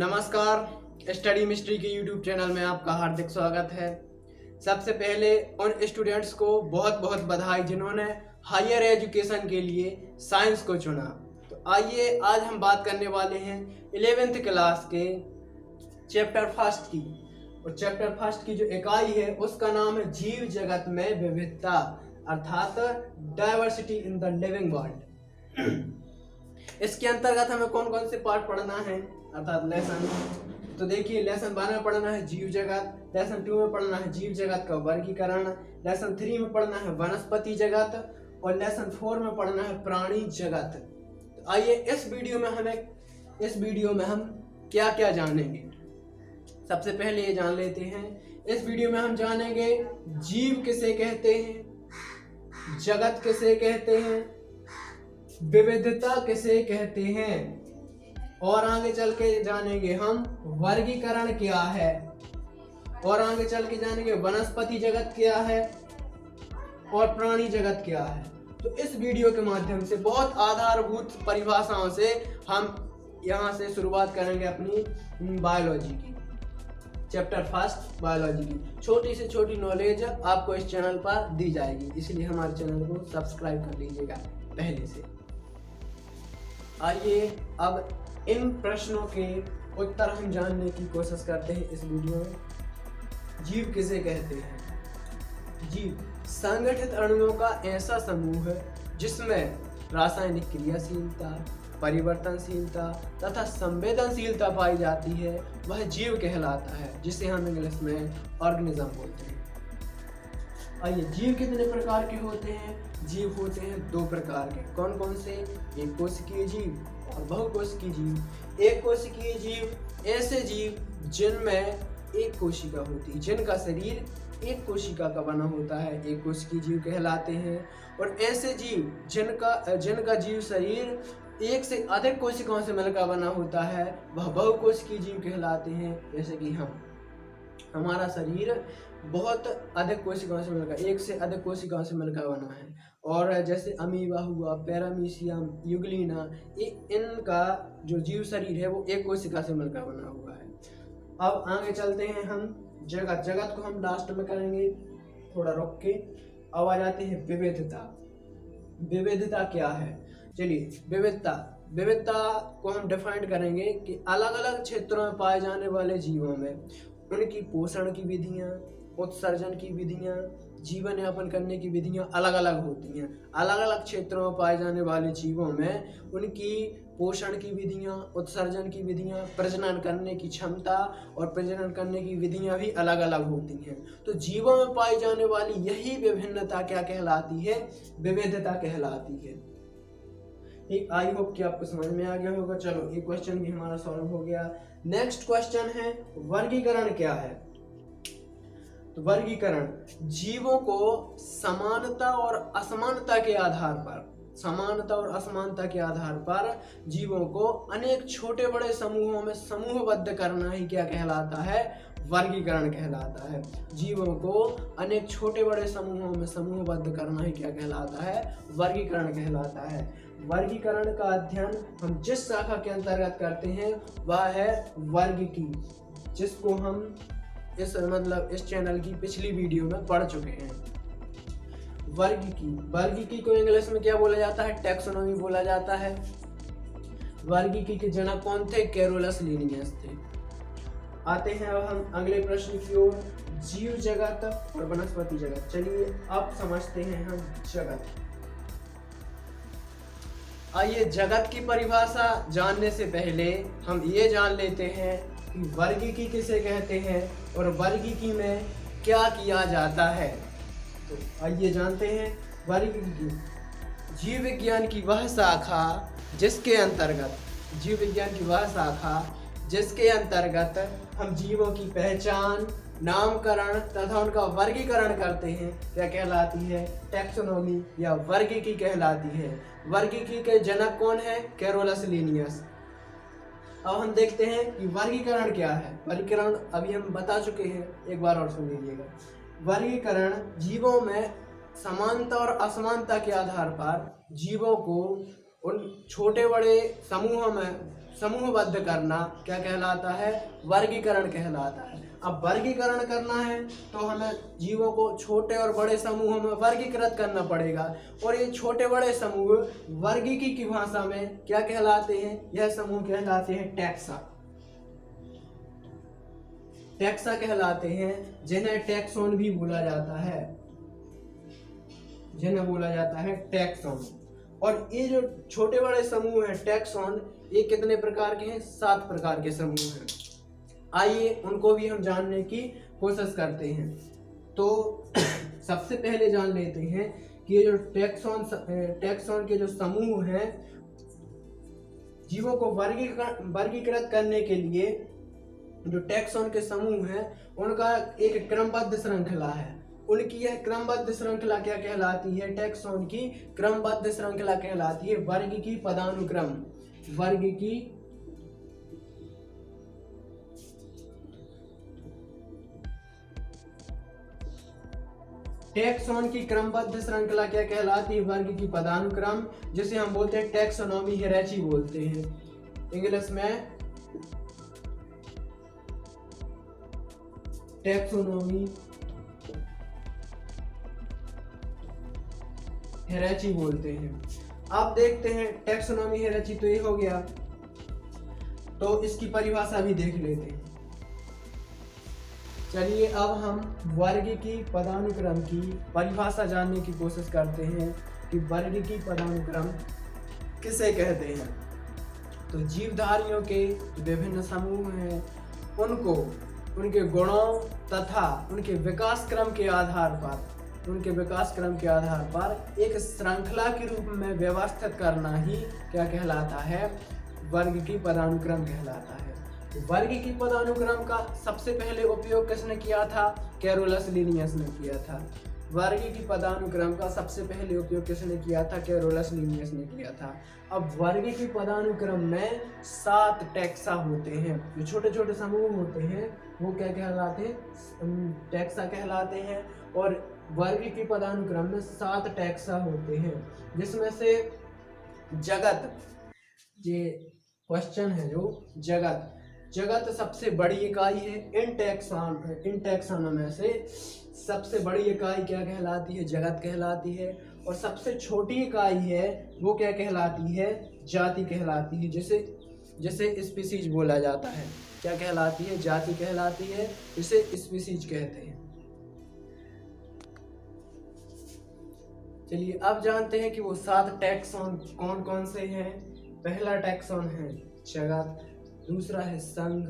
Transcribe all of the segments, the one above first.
नमस्कार। Study mystery के YouTube channel में आपका हार्दिक स्वागत है। सबसे पहले उन स्टूडेंट्स को बहुत बहुत बधाई जिन्होंने हायर एजुकेशन के लिए साइंस को चुना। तो आइए आज हम बात करने वाले हैं 11th क्लास के चैप्टर फर्स्ट की। और चैप्टर फर्स्ट की जो इकाई है उसका नाम है जीव जगत में विविधता, अर्थात diversity in the living world. इसके अंतर्गत हमें कौन कौन से पार्ट पढ़ना है अर्थात लेसन। तो देखिए, लेसन 1 में पढ़ना है जीव जगत, लेसन 2 में पढ़ना है जीव जगत का वर्गीकरण, लेसन 3 में पढ़ना है वनस्पति जगत और लेसन 4 में पढ़ना है प्राणी जगत। तो आइए इस वीडियो में हम क्या क्या जानेंगे। सबसे पहले ये जान लेते हैं, इस वीडियो में हम जानेंगे जीव किसे कहते हैं, जगत किसे कहते हैं, विविधता किसे कहते हैं, और आगे चल के जानेंगे हम वर्गीकरण क्या है, और आगे चल के जानेंगे वनस्पति जगत क्या है और प्राणी जगत क्या है। तो इस वीडियो के माध्यम से बहुत आधारभूत परिभाषाओं से हम यहाँ से शुरुआत करेंगे अपनी बायोलॉजी की, चैप्टर फर्स्ट बायोलॉजी की। छोटी से छोटी नॉलेज आपको इस चैनल पर दी जाएगी, इसलिए हमारे चैनल को सब्सक्राइब कर लीजिएगा पहले से। आइए अब इन प्रश्नों के उत्तर हम जानने की कोशिश करते हैं इस वीडियो में। जीव किसे कहते हैं? जीव संगठित अणुओं का ऐसा समूह है जिसमें रासायनिक क्रियाशीलता, परिवर्तनशीलता तथा संवेदनशीलता पाई जाती है, वह जीव कहलाता है, जिसे हम इंग्लिश में ऑर्गेनिज्म बोलते हैं। आइए, जीव कितने प्रकार के होते हैं? जीव होते हैं 2 प्रकार के। कौन कौन से? एक कोशिकीय जीव और बहुकोशिकीय जीव। एक कोशिकीय जीव ऐसे जीव जिनमें एक कोशिका होती है, जिनका शरीर एक कोशिका का बना होता है, एक कोशिकीय जीव कहलाते हैं। और ऐसे जीव जिनका जीव शरीर एक से अधिक कोशिकाओं से मिलकर बना होता है, वह बहुकोशिकीय जीव कहलाते हैं। जैसे कि हमारा शरीर बहुत अधिक कोशिकाओं से मिलकर, एक से अधिक कोशिकाओं से मिलकर बना है। और जैसे अमीबा हुआ, पैरामीशियम, यूग्लिना, इनका जो जीव शरीर है वो एक कोशिका से मिलकर बना हुआ है। अब आगे चलते हैं हम जगत को हम लास्ट में करेंगे, थोड़ा रुक के। अब आ जाते हैं विविधता। विविधता क्या है? चलिए, विविधता को हम डिफाइन करेंगे कि अलग अलग क्षेत्रों में पाए जाने वाले जीवों में उनकी पोषण की विधियां, उत्सर्जन की विधियां, जीवन यापन करने की विधियां अलग अलग होती हैं। अलग अलग क्षेत्रों में पाए जाने वाले जीवों में उनकी पोषण की विधियां, उत्सर्जन की विधियां, प्रजनन करने की क्षमता और प्रजनन करने की विधियां भी अलग अलग होती हैं। तो जीवों में पाई जाने वाली यही विभिन्नता क्या कहलाती है? विविधता कहलाती है। ठीक, आई होप कि आपको समझ में आ गया होगा। चलो, ये क्वेश्चन भी हमारा सॉल्व हो गया। नेक्स्ट क्वेश्चन है वर्गीकरण क्या है? तो वर्गीकरण जीवों को समानता और असमानता के आधार पर जीवों को अनेक छोटे बड़े समूहों में समूहबद्ध करना ही क्या कहलाता है? वर्गीकरण कहलाता है। जीवों को अनेक छोटे बड़े समूहों में समूहबद्ध करना ही क्या कहलाता है? वर्गीकरण कहलाता है। वर्गीकरण का अध्ययन हम जिस शाखा के अंतर्गत करते हैं वह है वर्गिकी, जिसको हम इस चैनल की पिछली वीडियो में पढ़ चुके हैं। वर्गीकी को इंग्लिश में क्या बोला जाता है? टैक्सोनॉमी बोला जाता है। वर्गीकी के जनक कौन थे? कैरोलस लिनियस थे। आते हैं अब हम अगले प्रश्न की ओर, जीव जगत और वनस्पति जगत। चलिए अब समझते हैं हम जगत। आइए, जगत की परिभाषा जानने से पहले हम ये जान लेते हैं कि वर्गीकी किसे कहते हैं और वर्गीकी में क्या किया जाता है। तो आइए जानते हैं वर्गीकी। जीव विज्ञान की वह शाखा जिसके अंतर्गत हम जीवों की पहचान, नामकरण तथा उनका वर्गीकरण करते हैं, क्या कहलाती है? टैक्सोनॉमी या वर्गीकी कहलाती है। वर्गीकी के जनक कौन है? Carolus Linnaeus. अब हम देखते हैं कि वर्गीकरण क्या है। वर्गीकरण अभी हम बता चुके हैं, एक बार और सुन लीजिएगा। वर्गीकरण जीवों में समानता और असमानता के आधार पर जीवों को उन छोटे बड़े समूहों में समूहबद्ध करना क्या कहलाता है? वर्गीकरण कहलाता है। अब वर्गीकरण करना है तो हमें जीवों को छोटे और बड़े समूहों में वर्गीकृत करना पड़ेगा, और ये छोटे बड़े समूह वर्गीकी की भाषा में क्या कहलाते हैं? यह समूह कहलाते हैं टैक्सा। टैक्सा कहलाते हैं, जिन्हें टैक्सोन भी बोला जाता है, जिन्हें बोला जाता है टैक्सोन। और ये जो छोटे बड़े समूह हैं टैक्सोन, ये कितने प्रकार के हैं? 7 प्रकार के समूह हैं। आइए उनको भी हम जानने की कोशिश करते हैं। तो सबसे पहले जान लेते हैं कि ये जो टैक्सोन के जो समूह हैं, जीवों को वर्गीकृत करने के लिए जो टैक्सोन के समूह हैं उनका एक क्रमबद्ध श्रृंखला है। उनकी यह क्रमबद्ध श्रृंखला क्या कहलाती है? टैक्सोन की क्रमबद्ध श्रृंखला कहलाती है वर्गीकी पदानुक्रम। वर्गीकी टैक्सोन की क्रमबद्ध श्रृंखला क्या कहलाती है? वर्गीकी पदानुक्रम, जिसे हम बोलते हैं टैक्सोनॉमी हियरार्ची बोलते हैं इंग्लिश में। टैक्सोनॉमी हियरार्ची बोलते हैं। आप देखते हैं टैक्सोनॉमी हियरार्ची तो ये हो गया, तो इसकी परिभाषा भी देख लेते हैं। चलिए अब हम वर्गीकी पदानुक्रम की परिभाषा जानने की कोशिश करते हैं कि वर्गीकी पदानुक्रम किसे कहते हैं। तो जीवधारियों के विभिन्न समूह हैं, उनको उनके गुणों तथा उनके विकास क्रम के आधार पर एक श्रृंखला के रूप में व्यवस्थित करना ही क्या कहलाता है? वर्गीकी पदानुक्रम कहलाता है। वर्गीकी पदानुक्रम का सबसे पहले उपयोग किसने किया था? कैरोलस लिनियस ने किया था। वर्गीकी पदानुक्रम का सबसे पहले उपयोग किसने किया था? कैरोलस लिनियस ने किया था। अब वर्गीकी पदानुक्रम में 7 टैक्सा होते हैं। जो छोटे छोटे समूह होते हैं वो क्या कहलाते हैं? टैक्सा कहलाते हैं। और वर्गीकी पदानुक्रम में 7 टैक्सा होते हैं, जिसमें से जगत, ये क्वेश्चन है जो जगत सबसे बड़ी इकाई है। इन टैक्सोन में से सबसे बड़ी इकाई क्या कहलाती है? जगत कहलाती है। और सबसे छोटी इकाई है वो क्या कहलाती है? जाति कहलाती है, जिसे स्पीसीज बोला जाता है। क्या कहलाती है? जाति कहलाती है, जिसे स्पीसीज कहते हैं। चलिए अब जानते हैं कि वो 7 टैक्सोन कौन कौन से हैं। पहला टैक्सोन है जगत, दूसरा है संघ,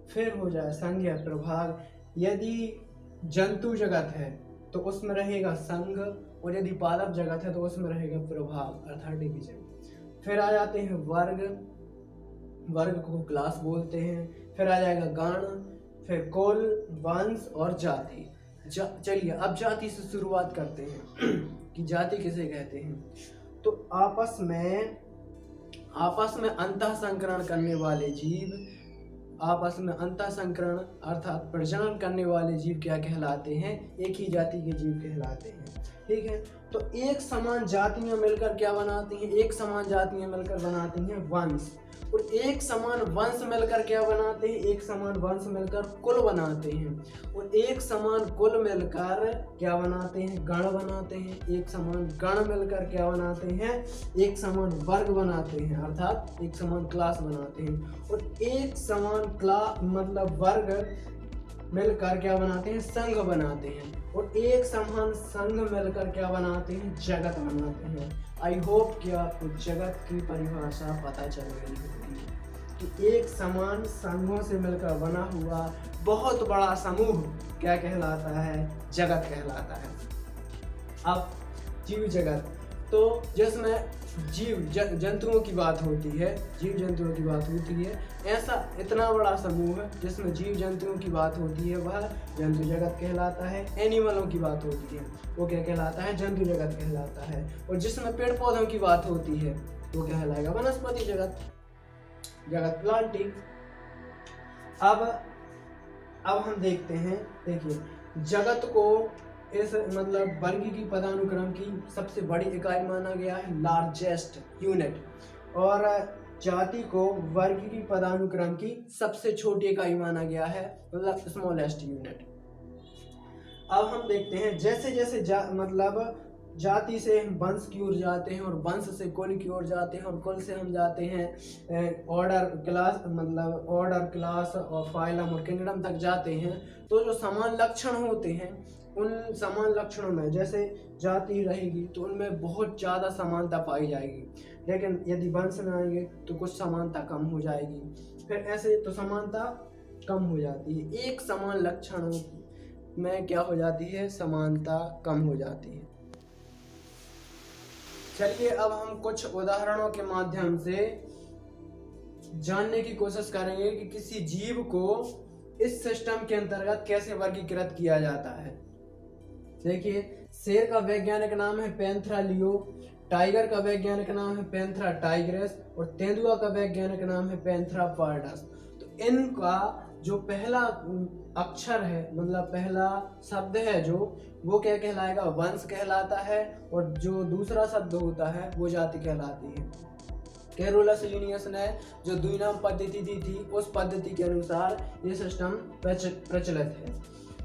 फिर हो जाए संघ या प्रभाग। यदि जंतु जगत है तो उसमें रहेगा संघ, और यदि पादप जगत है तो उसमें रहेगा प्रभाग अर्थात डिवीजन। फिर आ जाते हैं वर्ग को क्लास बोलते हैं। फिर आ जाएगा गण, फिर कुल, वंश और जाति। चलिए अब जाति से शुरुआत करते हैं कि जाति किसे कहते हैं। तो आपस में अंतःसंकरण करने वाले जीव, आपस में अंतःसंकरण अर्थात प्रजनन करने वाले जीव क्या कहलाते हैं? एक ही जाति के जीव कहलाते हैं। ठीक है, तो एक समान जातियां मिलकर क्या बनाती हैं? एक समान जातियां मिलकर बनाती हैं वंश। और एक समान वंश मिलकर क्या बनाते हैं? एक समान वंश मिलकर कुल बनाते हैं। और एक समान कुल मिलकर क्या बनाते हैं? गण बनाते हैं। एक समान गण मिलकर क्या बनाते हैं? एक समान वर्ग बनाते हैं अर्थात एक समान क्लास बनाते हैं। और एक समान वर्ग मिलकर क्या बनाते हैं? संघ बनाते हैं। और एक समान संघ मिलकर क्या बनाते हैं? जगत बनाते हैं। आई होप कि आपको जगत की परिभाषा पता चल गई होगी कि एक समान संघों से मिलकर बना हुआ बहुत बड़ा समूह क्या कहलाता है? जगत कहलाता है। अब जीव जगत, तो जिसमें जंतुओं की बात होती है, जीव जंतुओं की बात होती है, ऐसा इतना बड़ा समूह जिसमें जीव जंतुओं की बात होती है वह जंतु जगत कहलाता है। एनिमलों की बात होती है वो क्या कहलाता है? जंतु जगत कहलाता है। और जिसमें पेड़ पौधों की बात होती है वो कहलाएगा वनस्पति जगत, प्लांटिंग। अब हम देखते हैं, देखिए जगत को इस वर्गीकी पदानुक्रम की सबसे बड़ी इकाई माना गया है, लार्जेस्ट यूनिट। और जाति को वर्ग की पदानुक्रम की सबसे छोटी इकाई माना गया है, मतलब स्मॉलेस्ट यूनिट। अब हम देखते हैं जैसे जैसे मतलब जाति से हम वंश की ओर जाते हैं और वंश से कुल की ओर जाते हैं और कुल से हम जाते हैं ऑर्डर क्लास, मतलब ऑर्डर क्लास और फाइलम और किंगडम तक जाते हैं, तो जो समान लक्षण होते हैं उन समान लक्षणों में जैसे जाति रहेगी तो उनमें बहुत ज़्यादा समानता पाई जाएगी, लेकिन यदि वंश में आएंगे तो कुछ समानता कम हो जाएगी, फिर ऐसे तो समानता कम हो जाती है। एक समान लक्षणों में क्या हो जाती है, समानता कम हो जाती है। चलिए अब हम कुछ उदाहरणों के माध्यम से जानने की कोशिश करेंगे कि किसी जीव को इस सिस्टम के अंतर्गत कैसे वर्गीकृत किया जाता है। देखिए, शेर का वैज्ञानिक नाम है पैंथेरा लियो, टाइगर का वैज्ञानिक नाम है पैंथेरा टाइग्रेस और तेंदुआ का वैज्ञानिक नाम है पैंथेरा पार्डस। तो इनका जो पहला अक्षर है, मतलब पहला शब्द है जो, वो क्या कहलाएगा, वंश कहलाता है, और जो दूसरा शब्द होता है वो जाति कहलाती है। कैरोलस लिनियस ने जो द्विनाम पद्धति दी थी उस पद्धति के अनुसार ये सिस्टम प्रचलित है।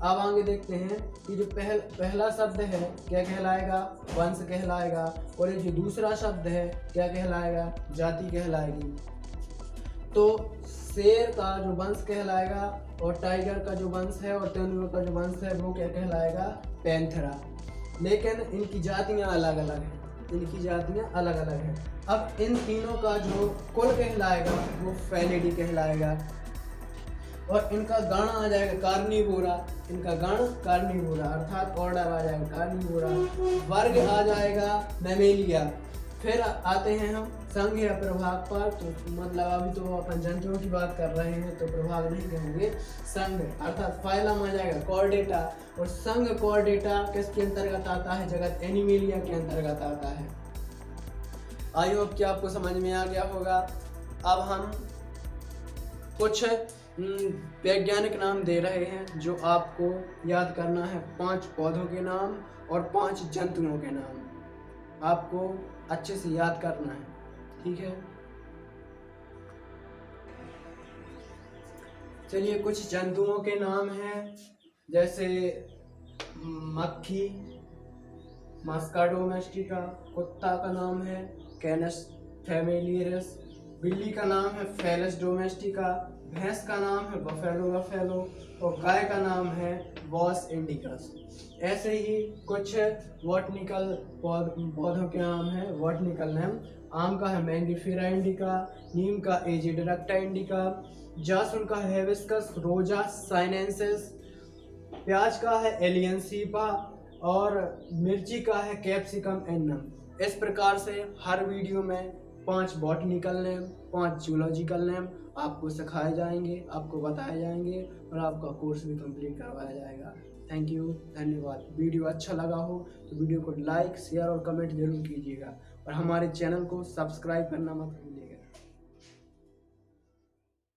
अब आगे देखते हैं कि जो पहला शब्द है क्या कहलाएगा, वंश कहलाएगा, और ये जो दूसरा शब्द है क्या कहलाएगा, जाति कहलाएगी। तो शेर का जो वंश कहलाएगा और टाइगर का जो वंश है और तेंदुआ का जो वंश है वो क्या कहलाएगा, पैंथेरा। लेकिन इनकी जातियां अलग अलग हैं, इनकी जातियां अलग अलग हैं। अब इन तीनों का जो कुल कहलाएगा वो फेलिडी कहलाएगा, और इनका गण आ जाएगा कार्निवोरा, इनका गण कार्निवोरा अर्थात ऑर्डर आ जाएगा कार्निवोरा, वर्ग आ जाएगा मैमेलिया। फिर आते हैं हम संघ या प्रभाग पर, तो मतलब अभी तो अपन जंतुओं की बात कर रहे हैं तो प्रभाग नहीं कहेंगे, संघ अर्थात फाइलम आ जाएगा कॉर्डेटा, और संघ कॉर्डेटा किसके अंतर्गत आता है, जगत एनिमेलिया के अंतर्गत आता है। आई होप कि आपको समझ में आ गया होगा। अब हम कुछ वैज्ञानिक नाम दे रहे हैं जो आपको याद करना है, 5 पौधों के नाम और 5 जंतुओं के नाम आपको अच्छे से याद करना है, ठीक है। चलिए कुछ जंतुओं के नाम हैं, जैसे मक्खी मस्का डोमेस्टिका, कुत्ता का नाम है कैनस फैमिलियरस, बिल्ली का नाम है फेलस डोमेस्टिका, भैंस का नाम है बफेलो बफेलो, और गाय का नाम है वॉस इंडिकस। ऐसे ही कुछ बॉटनिकल पौधों के नाम है, बॉटनिकल नेम, आम का है मैंगिफेरा इंडिका, नीम का एजिडरक्टा इंडिका, जासुन का है हिबिस्कस रोजा साइनेंसिस, प्याज का है एलियनसीपा, और मिर्ची का है कैप्सिकम एन्नम। इस प्रकार से हर वीडियो में 5 बॉटनिकल नेम, 5 जूलॉजिकल नेम आपको सिखाए जाएंगे, आपको बताए जाएंगे, और आपका कोर्स भी कंप्लीट करवाया जाएगा। थैंक यू, धन्यवाद। वीडियो अच्छा लगा हो तो वीडियो को लाइक, शेयर और कमेंट जरूर कीजिएगा, और हमारे चैनल को सब्सक्राइब करना मत